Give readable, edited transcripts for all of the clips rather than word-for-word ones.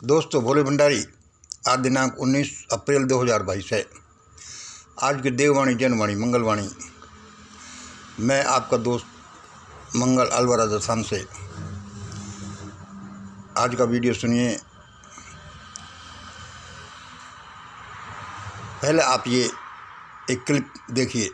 दोस्तों, भोले भंडारी। आज दिनांक 19 अप्रैल 2022 है। आज की देववाणी जनवाणी मंगलवाणी। मैं आपका दोस्त मंगल अलवराज असम से। आज का वीडियो सुनिए। पहले आप ये एक क्लिप देखिए।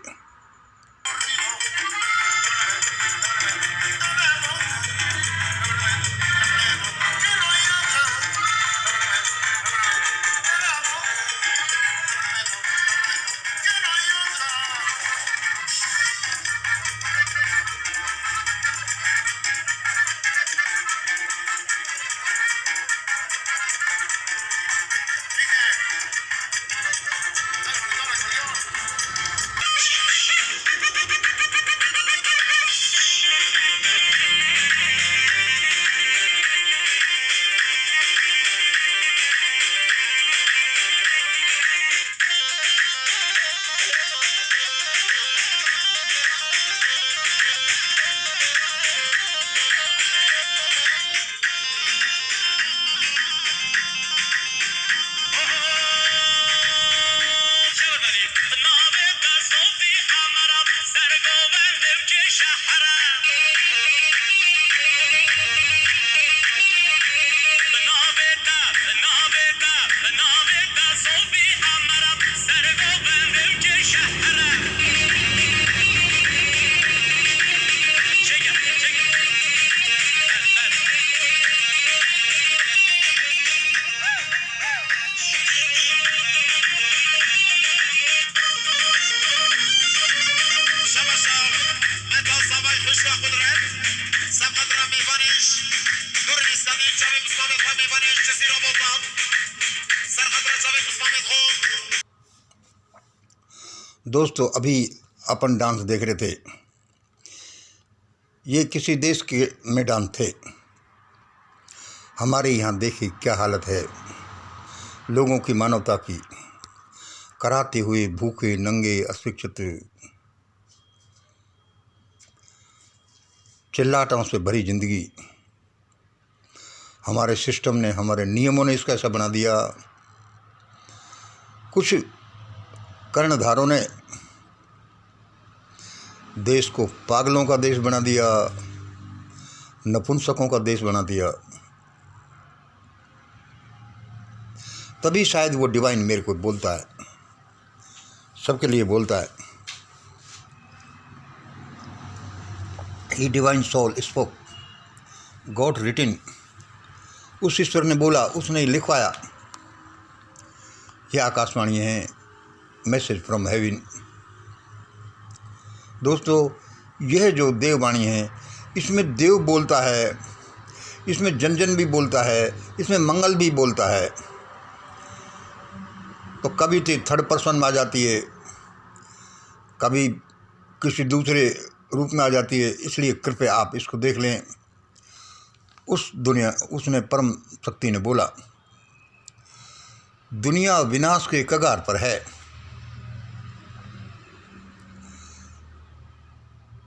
दोस्तों, अभी अपन डांस देख रहे थे। ये किसी देश के में डांस थे। हमारे यहाँ देखिए क्या हालत है लोगों की, मानवता की। कराते हुए भूखे नंगे अशिक्षित, चिल्लाटों से भरी जिंदगी। हमारे सिस्टम ने, हमारे नियमों ने इसका ऐसा बना दिया। कुछ कर्णधारों ने देश को पागलों का देश बना दिया, नपुंसकों का देश बना दिया। तभी शायद वो डिवाइन मेरे को बोलता है, सबके लिए बोलता है। He divine soul spoke, God written. उस ईश्वर ने बोला, उसने लिखवाया। यह आकाशवाणी है, मैसेज फ्रॉम हेवन। दोस्तों, यह जो देववाणी है, इसमें देव बोलता है, इसमें जन जन भी बोलता है, इसमें मंगल भी बोलता है। तो कभी तो थर्ड पर्सन में आ जाती है, कभी किसी दूसरे रूप में आ जाती है। इसलिए कृपया आप इसको देख लें। उसने परम शक्ति ने बोला, दुनिया विनाश के कगार पर है।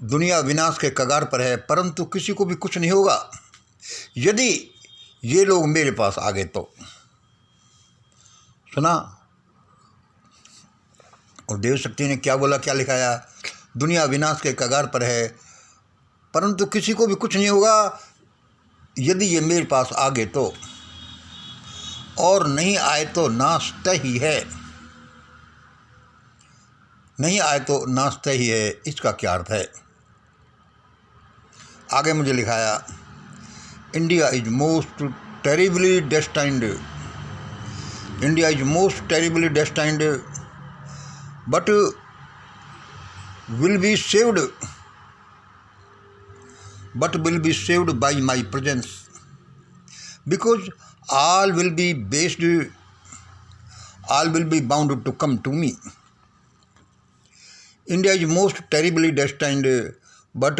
दुनिया विनाश के कगार पर है, परंतु किसी को भी कुछ नहीं होगा यदि ये लोग मेरे पास आ गए तो। सुना? और देव शक्ति ने क्या बोला, क्या लिखाया? दुनिया विनाश के कगार पर है, परंतु किसी को भी कुछ नहीं होगा यदि ये मेरे पास आ गए तो, और नहीं आए तो नाश तय ही है। नहीं आए तो नाश तय ही है। इसका क्या अर्थ है? आगे मुझे लिखाया, India is most terribly destined. India is most terribly destined but will be saved by my presence, because all will be bound to come to me. India is most terribly destined, but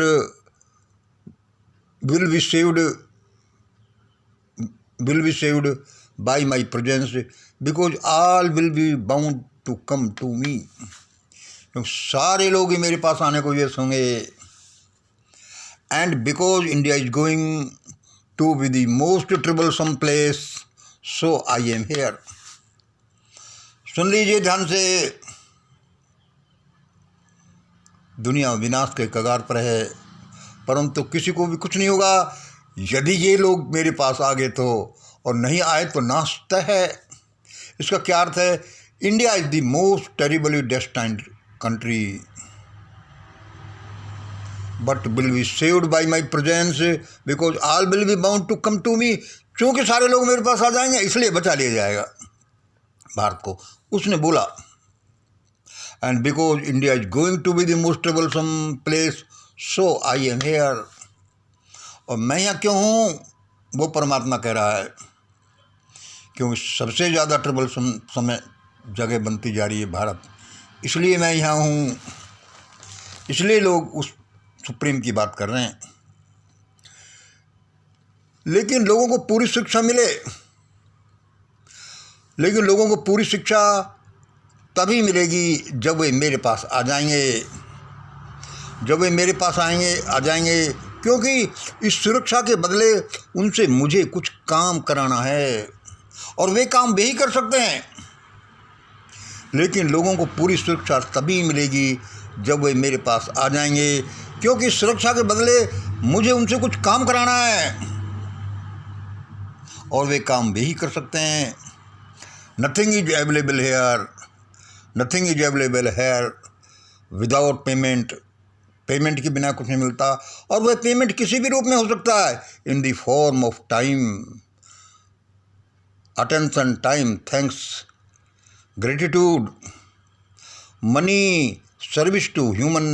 will be saved by my presence, because all will be bound to come to me. सारे लोग ही मेरे पास आने को ये होंगे। And because India is going to be the most troublesome place, so I am here. सुन लीजिए ध्यान से, दुनिया विनाश के कगार पर है, परंतु किसी को भी कुछ नहीं होगा। यदि ये लोग मेरे पास आ गए तो, और नहीं आए तो नाश तय है। इसका क्या अर्थ है? India is the most terribly destined country, but will be saved by my presence because all will be bound to come to me. चूँकि सारे लोग मेरे पास आ जाएंगे, इसलिए बचा लिया जाएगा भारत को, उसने बोला। And because India is going to be the most troublesome place, so I am here. और मैं यहाँ क्यों हूँ, वो परमात्मा कह रहा है, क्योंकि सबसे ज़्यादा ट्रबलसम समय जगह बनती जा रही है भारत, इसलिए मैं यहाँ हूँ। इसलिए लोग उस सुप्रीम की बात कर रहे हैं। लेकिन लोगों को पूरी शिक्षा मिले, लेकिन लोगों को पूरी शिक्षा तभी मिलेगी जब वे मेरे पास आ जाएंगे, जब वे मेरे पास आ जाएंगे, क्योंकि इस सुरक्षा के बदले उनसे मुझे कुछ काम कराना है, और वे काम वे ही कर सकते हैं। लेकिन लोगों को पूरी सुरक्षा तभी मिलेगी जब वे मेरे पास आ जाएंगे, क्योंकि सुरक्षा के बदले मुझे उनसे कुछ काम कराना है, और वे काम वे ही कर सकते हैं। Nothing is available hair, nothing is available hair without payment. Payment के बिना कुछ नहीं मिलता, और वह पेमेंट किसी भी रूप में हो सकता है, in the form of time, attention, time, thanks, gratitude, money, service to human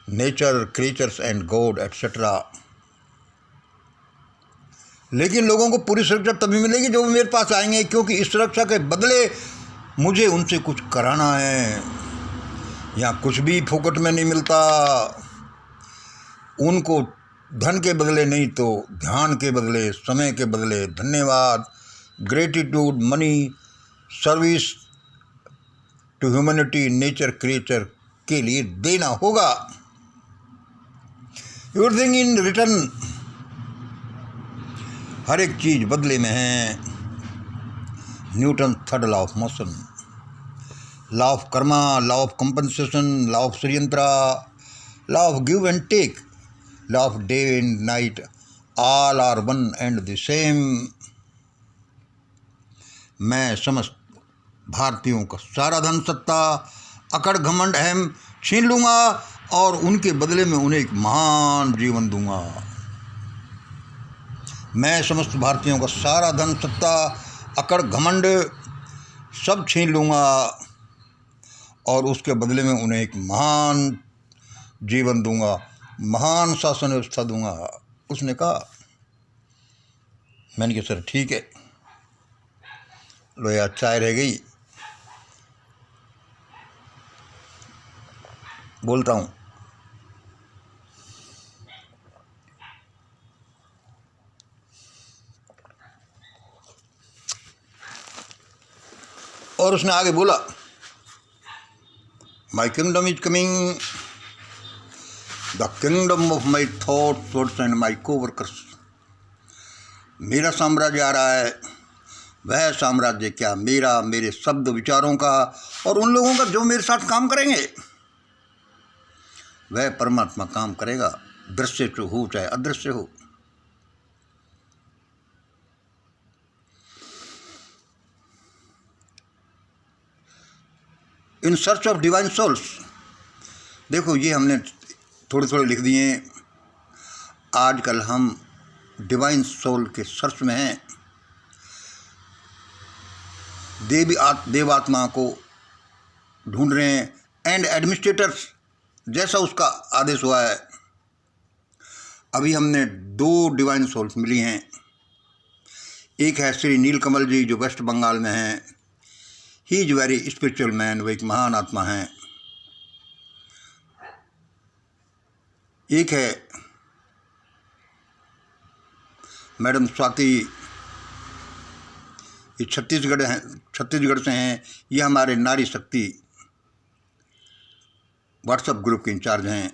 nature, creatures and god etcetera. लेकिन लोगों को पूरी सुरक्षा तभी मिलेगी जब वो मेरे पास आएंगे, क्योंकि इस सुरक्षा के बदले मुझे उनसे कुछ कराना है। यहाँ कुछ भी फोकट में नहीं मिलता। उनको धन के बदले नहीं तो ध्यान के बदले, समय के बदले धन्यवाद, gratitude, money, service to humanity, nature, creature के लिए देना होगा। एवरीथिंग इन रिटर्न, हर एक चीज बदले में है। Newton third law of motion, law of karma, law of compensation, law of षड्यंत्र, law of give and take, law of day and night, all are one and the same. मैं समस्त भारतीयों का सारा धन, सत्ता, अकड़, घमंड, अहम छीन लूँगा, और उनके बदले में उन्हें एक महान जीवन दूंगा। मैं समस्त भारतीयों का सारा धन, सत्ता, अकड़, घमंड सब छीन लूँगा, और उसके बदले में उन्हें एक महान जीवन दूंगा, महान शासन व्यवस्था दूंगा, उसने कहा। मैंने कहा सर ठीक है, लो यार चाय रह गई, बोलता हूँ। और उसने आगे बोला, माई kingdom is coming, the kingdom of my thoughts, words and my coworkers. मेरा साम्राज्य आ रहा है। वह साम्राज्य क्या, मेरा, मेरे शब्द विचारों का, और उन लोगों का जो मेरे साथ काम करेंगे। वह परमात्मा काम करेगा, दृश्य तो हो चाहे अदृश्य हो। In search of divine souls, देखो ये हमने थोड़े थोड़े लिख दिए। आजकल हम डिवाइन सोल के सर्च में हैं। देवात्मा को ढूंढ रहे हैं, एंड एडमिनिस्ट्रेटर्स, जैसा उसका आदेश हुआ है। अभी हमने 2 डिवाइन सोल्स मिली हैं। एक है श्री नीलकमल जी, जो वेस्ट बंगाल में हैं। He is very spiritual man, वो एक महान आत्मा हैं। एक है मैडम स्वाति, ये छत्तीसगढ़ से हैं। ये हमारे नारी शक्ति व्हाट्सएप ग्रुप के इंचार्ज हैं।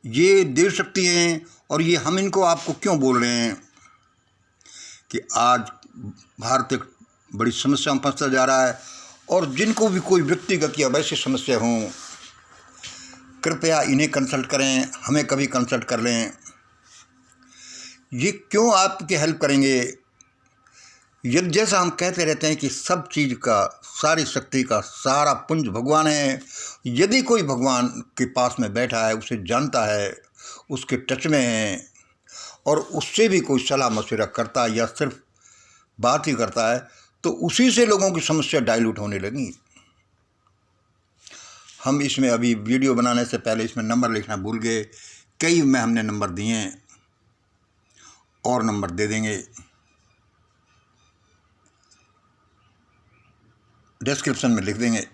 ये देव शक्ति हैं और ये हम इनको आपको क्यों बोल रहे हैं कि आज भारत एक बड़ी समस्या में फंसता जा रहा है, और जिनको भी कोई व्यक्तिगत या वैसी समस्या हों, कृपया इन्हें कंसल्ट करें, हमें कभी कंसल्ट कर लें। ये क्यों आपकी हेल्प करेंगे? यदि जैसा हम कहते रहते हैं कि सब चीज़ का, सारी शक्ति का सारा पुंज भगवान है। यदि कोई भगवान के पास में बैठा है, उसे जानता है, उसके टच में है, और उससे भी कोई सलाह मशवरा करता है या सिर्फ बात ही करता है, तो उसी से लोगों की समस्या डाइल्यूट होने लगी। हम इसमें अभी वीडियो बनाने से पहले इसमें नंबर लिखना भूल गए। कई में हमने नंबर दिए हैं और नंबर दे देंगे, डिस्क्रिप्शन में लिख देंगे।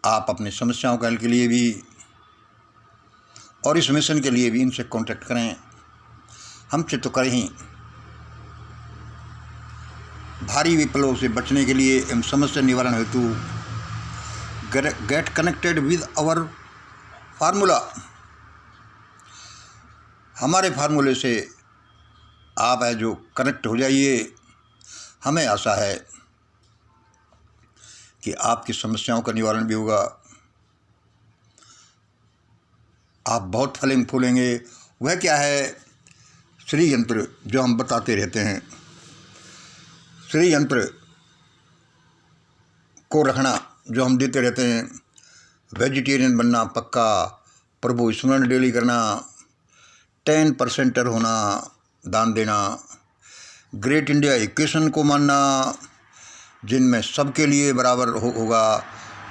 आप अपनी समस्याओं के हल के लिए भी और इस मिशन के लिए भी इनसे कांटेक्ट करें। हमसे तो करें ही। भारी विप्लव से बचने के लिए एवं समस्या निवारण हेतु get connected with our formula. हमारे फार्मूले से आप है जो कनेक्ट हो जाइए। हमें आशा है कि आपकी समस्याओं का निवारण भी होगा, आप बहुत फलेंगे फूलेंगे। वह क्या है? श्री यंत्र जो हम बताते रहते हैं, श्री यंत्र को रखना जो हम देते रहते हैं। वेजिटेरियन बनना पक्का, प्रभु स्मरण डेली करना, 10% होना, दान देना, ग्रेट इंडिया इक्वेशन को मानना, जिनमें सबके लिए बराबर होगा,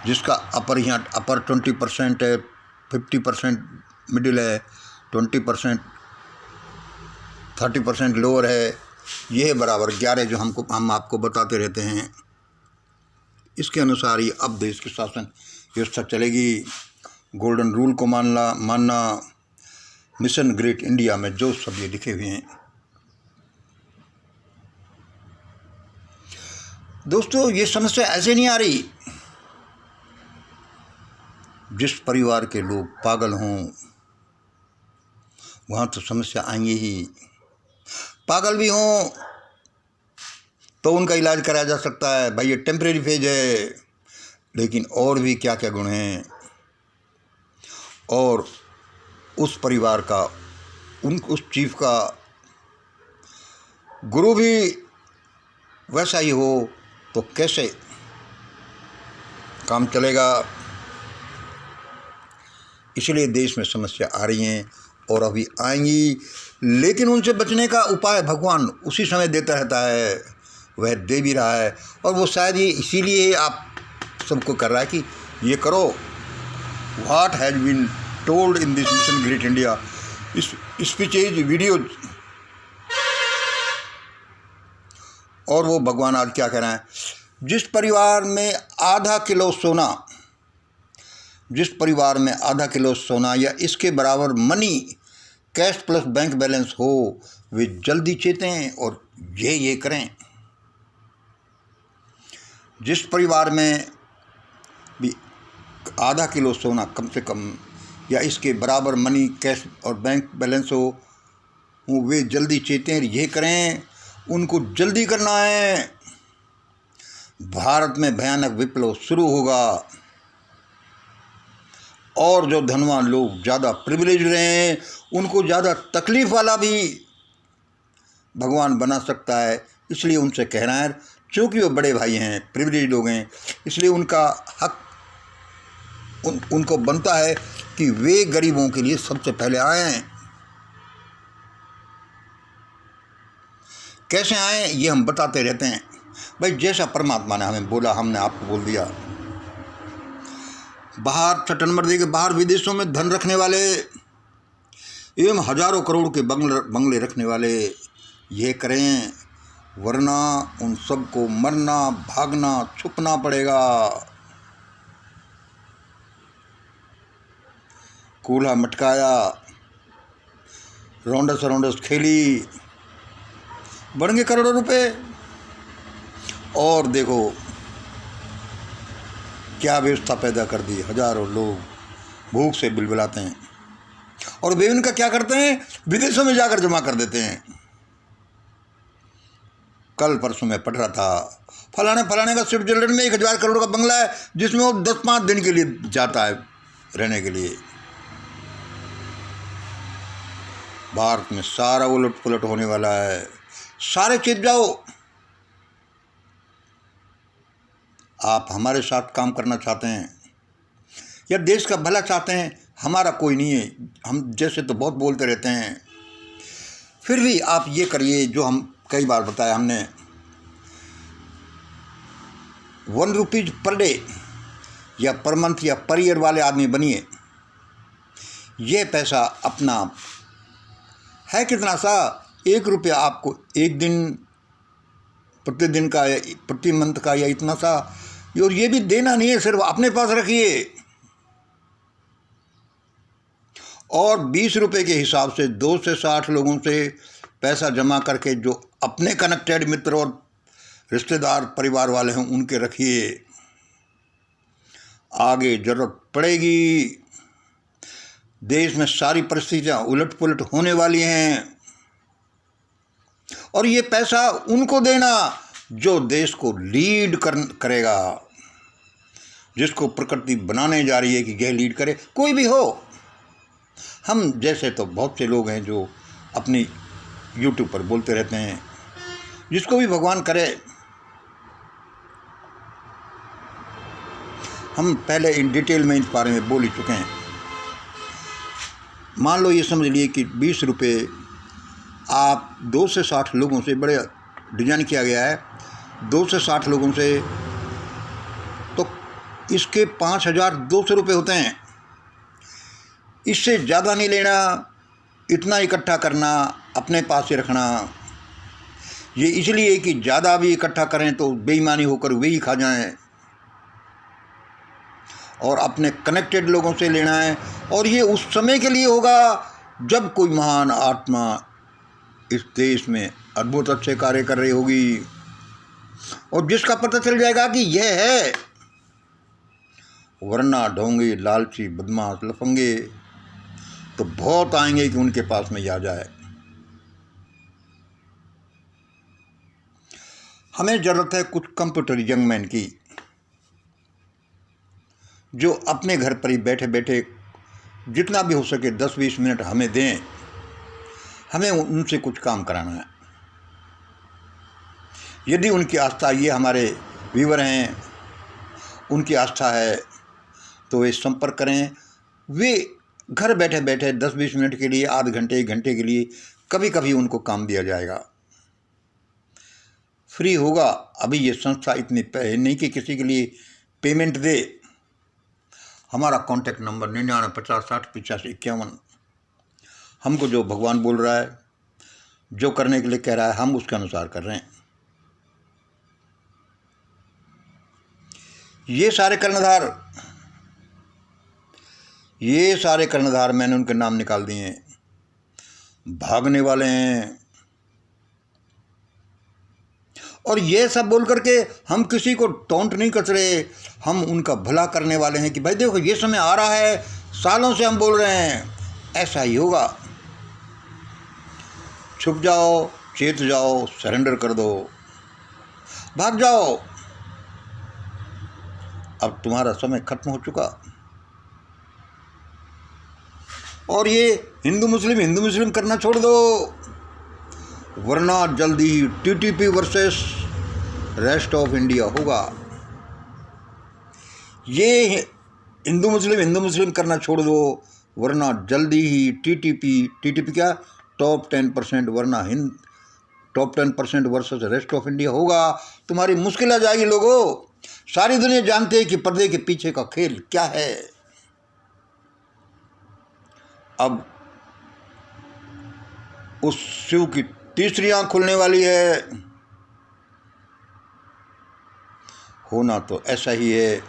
जिसका अपर 20% है, 50% मिडिल है, 20% 30% लोअर है, यह बराबर 11 जो हम आपको बताते रहते हैं। इसके अनुसार ही अब देश की शासन व्यवस्था चलेगी। गोल्डन रूल को मानना, मिशन ग्रेट इंडिया में जो सब ये लिखे हुए हैं। दोस्तों, ये समस्या ऐसे नहीं आ रही। जिस परिवार के लोग पागल हों वहाँ तो समस्या आएंगी ही। पागल भी हों तो उनका इलाज कराया जा सकता है, भाई ये टेम्परेरी फेज है, लेकिन और भी क्या क्या गुण हैं। और उस परिवार का, उस चीफ का गुरु भी वैसा ही हो तो कैसे काम चलेगा? इसलिए देश में समस्या आ रही हैं और अभी आएंगी, लेकिन उनसे बचने का उपाय भगवान उसी समय देता रहता है, वह दे भी रहा है। और वो शायद ये इसीलिए आप सबको कर रहा है कि ये करो। What has been told in this mission great India speeches video. और वो भगवान आज क्या कह रहे हैं? जिस परिवार में आधा किलो सोना या इसके बराबर money cash plus bank balance हो, वे जल्दी चेतें और ये करें। जिस परिवार में भी आधा किलो सोना कम से कम या इसके बराबर मनी कैश और बैंक बैलेंस हो, वे जल्दी चेतें और ये करें। उनको जल्दी करना है। भारत में भयानक विप्लव शुरू होगा और जो धनवान लोग ज़्यादा प्रिविलेज रहे हैं उनको ज़्यादा तकलीफ़ वाला भी भगवान बना सकता है। इसलिए उनसे कह रहा है, चूँकि वो बड़े भाई हैं, प्रिविलेज लोग हैं, इसलिए उनका हक उनको बनता है कि वे गरीबों के लिए सबसे पहले आएँ। कैसे आएँ ये हम बताते रहते हैं। भाई जैसा परमात्मा ने हमें बोला, हमने आपको बोल दिया। बाहर 6 नंबर दे के बाहर विदेशों में धन रखने वाले एवं हजारों करोड़ के बंगले रखने वाले ये करें, वरना उन सबको मरना, भागना, छुपना पड़ेगा। कूल्हा मटकाया, रौंडस खेली, बढ़ेंगे करोड़ों रुपए। और देखो क्या व्यवस्था पैदा कर दी। हजारों लोग भूख से बिलबिलाते हैं, और वे उनका क्या करते हैं, विदेशों में जाकर जमा कर देते हैं। कल परसों में पढ़ रहा था, फलाने का स्विट्जरलैंड में 1000 करोड़ का बंगला है, जिसमें वो 10-5 दिन के लिए जाता है रहने के लिए। भारत में सारा उलट पुलट होने वाला है, सारे चेत जाओ। आप हमारे साथ काम करना चाहते हैं या देश का भला चाहते हैं, हमारा कोई नहीं है, हम जैसे तो बहुत बोलते रहते हैं, फिर भी आप ये करिए जो हम कई बार बताया हमने, 1 रुपीज़ पर डे या पर मंथ या पर ईयर वाले आदमी बनिए। ये पैसा अपना है कितना सा, 1 रुपया आपको एक दिन, प्रतिदिन का, प्रति मंथ का, या इतना सा, और ये भी देना नहीं है, सिर्फ अपने पास रखिए। और 20 रुपये के हिसाब से 2 से 60 लोगों से पैसा जमा करके, जो अपने कनेक्टेड मित्र और रिश्तेदार परिवार वाले हैं उनके रखिए। आगे ज़रूरत पड़ेगी, देश में सारी परिस्थितियाँ उलट पुलट होने वाली हैं, और ये पैसा उनको देना जो देश को लीड करेगा, जिसको प्रकृति बनाने जा रही है कि यह लीड करे, कोई भी हो। हम जैसे तो बहुत से लोग हैं जो अपनी यूट्यूब पर बोलते रहते हैं, जिसको भी भगवान करे। हम पहले इन डिटेल में इस बारे में बोल ही चुके हैं। मान लो ये समझ लिए कि 20 रुपये आप 2 से 60 लोगों से, बड़े डिजाइन किया गया है, 2 से 60 लोगों से, तो इसके 5200 रुपये होते हैं। इससे ज़्यादा नहीं लेना, इतना इकट्ठा करना, अपने पास ही रखना। ये इसलिए कि ज़्यादा भी इकट्ठा करें तो बेईमानी होकर वे ही खा जाएं, और अपने कनेक्टेड लोगों से लेना है। और ये उस समय के लिए होगा जब कोई महान आत्मा इस देश में अद्भुत अच्छे कार्य कर रही होगी, और जिसका पता चल जाएगा कि यह है। वरना ढोंगे, लालची, बदमाश, लफंगे तो बहुत आएंगे कि उनके पास में आ जाए। हमें ज़रूरत है कुछ कंप्यूटर यंग मैन की, जो अपने घर पर ही बैठे बैठे जितना भी हो सके 10-20 मिनट हमें दें। हमें उनसे कुछ काम कराना है। यदि उनकी आस्था, ये हमारे व्यूवर हैं, उनकी आस्था है, तो वे संपर्क करें। वे घर बैठे बैठे 10-20 मिनट के लिए, आधे घंटे, 1 घंटे के लिए कभी कभी उनको काम दिया जाएगा, फ्री होगा। अभी ये संस्था इतनी नहीं कि किसी के लिए पेमेंट दे। हमारा कॉन्टैक्ट नंबर 9950608551। हमको जो भगवान बोल रहा है, जो करने के लिए कह रहा है, हम उसके अनुसार कर रहे हैं। ये सारे कर्णधार मैंने उनके नाम निकाल दिए हैं, भागने वाले हैं। और ये सब बोल करके हम किसी को टोंट नहीं कर रहे, हम उनका भला करने वाले हैं कि भाई देखो ये समय आ रहा है, सालों से हम बोल रहे हैं, ऐसा ही होगा। छुप जाओ, चेत जाओ, सरेंडर कर दो, भाग जाओ। अब तुम्हारा समय खत्म हो चुका। और ये हिंदू मुस्लिम करना छोड़ दो, वरना जल्दी ही TTP versus rest of India होगा। ये हिंदू मुस्लिम करना छोड़ दो, वरना जल्दी ही टीटीपी क्या, टॉप 10%, वरना top 10% versus rest of India होगा। तुम्हारी मुश्किल आ जाएगी लोगों। सारी दुनिया जानते हैं कि पर्दे के पीछे का खेल क्या है। अब उस शिव की तीसरी आंख खुलने वाली है। होना तो ऐसा ही है।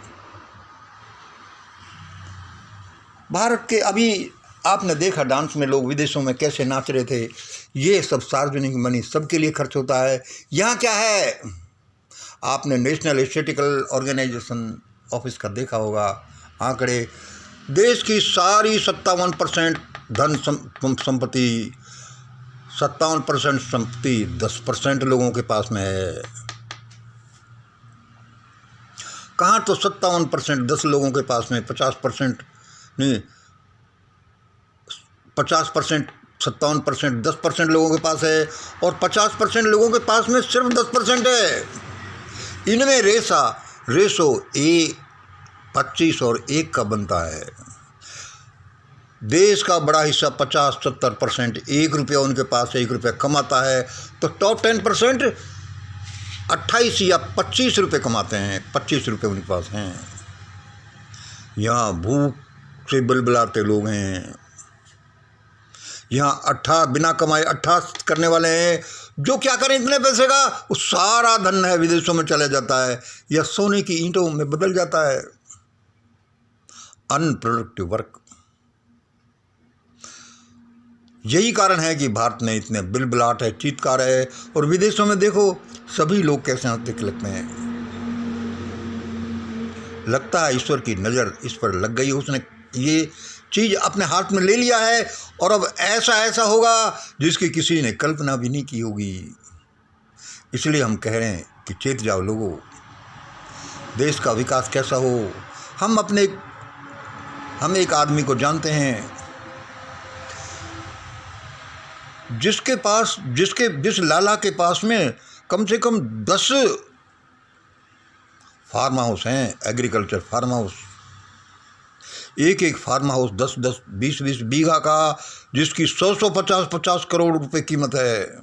भारत के, अभी आपने देखा डांस में लोग विदेशों में कैसे नाच रहे थे। ये सब सार्वजनिक मनी सबके लिए खर्च होता है। यहाँ क्या है, आपने नेशनल स्टैटिस्टिकल ऑर्गेनाइजेशन ऑफिस का देखा होगा आंकड़े, देश की सारी 57% धन संपत्ति 57% संपत्ति 10% लोगों के पास में है। कहाँ तो 57% 10 लोगों के पास में, 50% नहीं, 50% 57% 10% लोगों के पास है, और 50% लोगों के पास में सिर्फ 10% है। इनमें रेशो 25 और 1 का बनता है। देश का बड़ा हिस्सा 50-70% 1 रुपया उनके पास 1 रुपया कमाता है, तो टॉप 10% 28 या 25 रुपये कमाते हैं, 25 रुपये उनके पास हैं। यहाँ भूख से बिलबिलाते लोग हैं, यहाँ बिना कमाए अट्ठा करने वाले हैं। जो क्या करें इतने पैसे का, वो सारा धन है विदेशों में चला जाता है या सोने की ईंटों में बदल जाता है। Unproductive work. यही कारण है कि भारत में इतने बिलबिलाट है, चीत्कार है, और विदेशों में देखो सभी लोग कैसे हंसते लगते हैं। लगता है ईश्वर की नज़र इस पर लग गई, उसने ये चीज़ अपने हाथ में ले लिया है, और अब ऐसा होगा जिसकी किसी ने कल्पना भी नहीं की होगी। इसलिए हम कह रहे हैं कि चेत जाओ लोगों, देश का विकास कैसा हो। हम एक आदमी को जानते हैं जिस लाला के पास में कम से कम 10 फार्म हाउस हैं, एग्रीकल्चर फार्म हाउस। एक फार्म हाउस 10-10, 20-20 बीघा का, जिसकी 100 50 करोड़ रुपए कीमत है।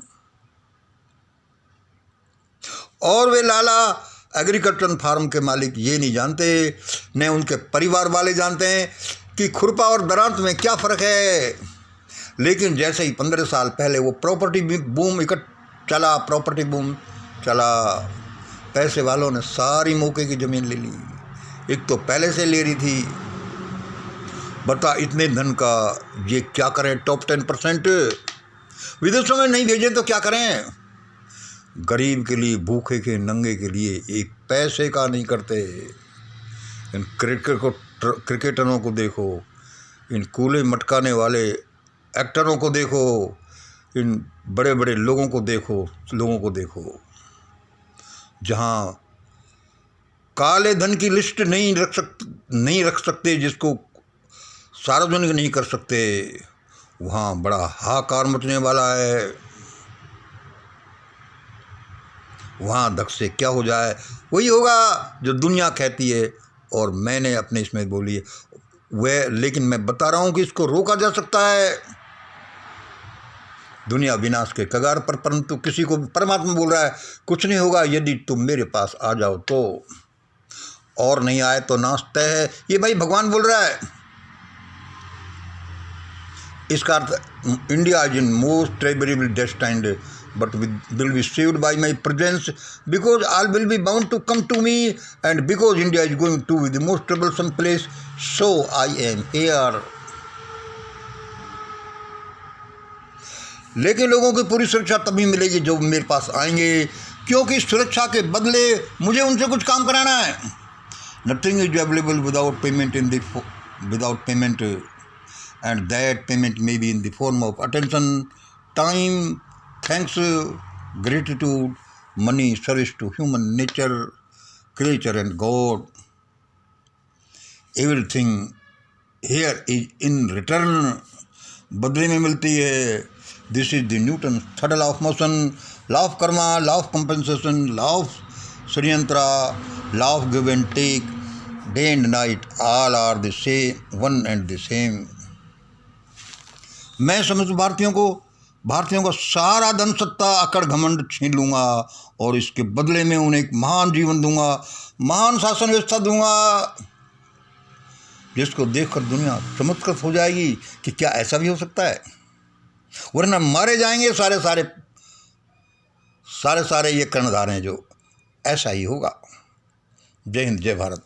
और वे लाला एग्रीकल्चर फार्म के मालिक ये नहीं जानते, न उनके परिवार वाले जानते हैं कि खुरपा और दरांत में क्या फ़र्क है। लेकिन जैसे ही 15 साल पहले वो प्रॉपर्टी बूम चला, पैसे वालों ने सारी मौके की ज़मीन ले ली। एक तो पहले से ले रही थी। बता इतने धन का ये क्या करें। टॉप 10% विदेशों में नहीं भेजें तो क्या करें। गरीब के लिए, भूखे के, नंगे के लिए एक पैसे का नहीं करते। इन क्रिकेटरों को देखो, इन कूले मटकाने वाले एक्टरों को देखो, इन बड़े बड़े लोगों को देखो, जहाँ काले धन की लिस्ट नहीं रख सकते, जिसको सार्वजनिक नहीं कर सकते, वहाँ बड़ा हाहाकार मचने वाला है। वहाँ धक से क्या हो जाए वही होगा जो दुनिया कहती है, और मैंने अपने इसमें बोली है वह। लेकिन मैं बता रहा हूँ कि इसको रोका जा सकता है। दुनिया विनाश के कगार पर, परंतु किसी को परमात्मा बोल रहा है कुछ नहीं होगा यदि तुम मेरे पास आ जाओ तो, और नहीं आए तो नाश तय है। ये भाई भगवान बोल रहा है। इसका अर्थ India is in most terrible destined but will be saved by my presence, because all will be bound to come to me, and because India is going to be the most troublesome place, so I am here. लेकिन लोगों की पूरी सुरक्षा तभी मिलेगी जो मेरे पास आएंगे, क्योंकि सुरक्षा के बदले मुझे उनसे कुछ काम कराना है। Nothing is available without payment, and that payment may be in the form of attention, time, thanks, gratitude, money, service to human nature, creature and God. Everything here is in return. बदले में मिलती है। This is the Newton's third law of motion, law of karma, law of compensation, law of Sriyantra, law of give and take. Day and night all are the same, one and the same. मैं समस्त भारतीयों का सारा धन सत्ता अकड़ घमंड छीन लूँगा, और इसके बदले में उन्हें एक महान जीवन दूंगा, महान शासन व्यवस्था दूंगा, जिसको देखकर दुनिया चमत्कृत हो जाएगी कि क्या ऐसा भी हो सकता है। वरना मारे जाएंगे सारे ये कर्णधार हैं जो ऐसा ही होगा। जय हिंद, जय भारत।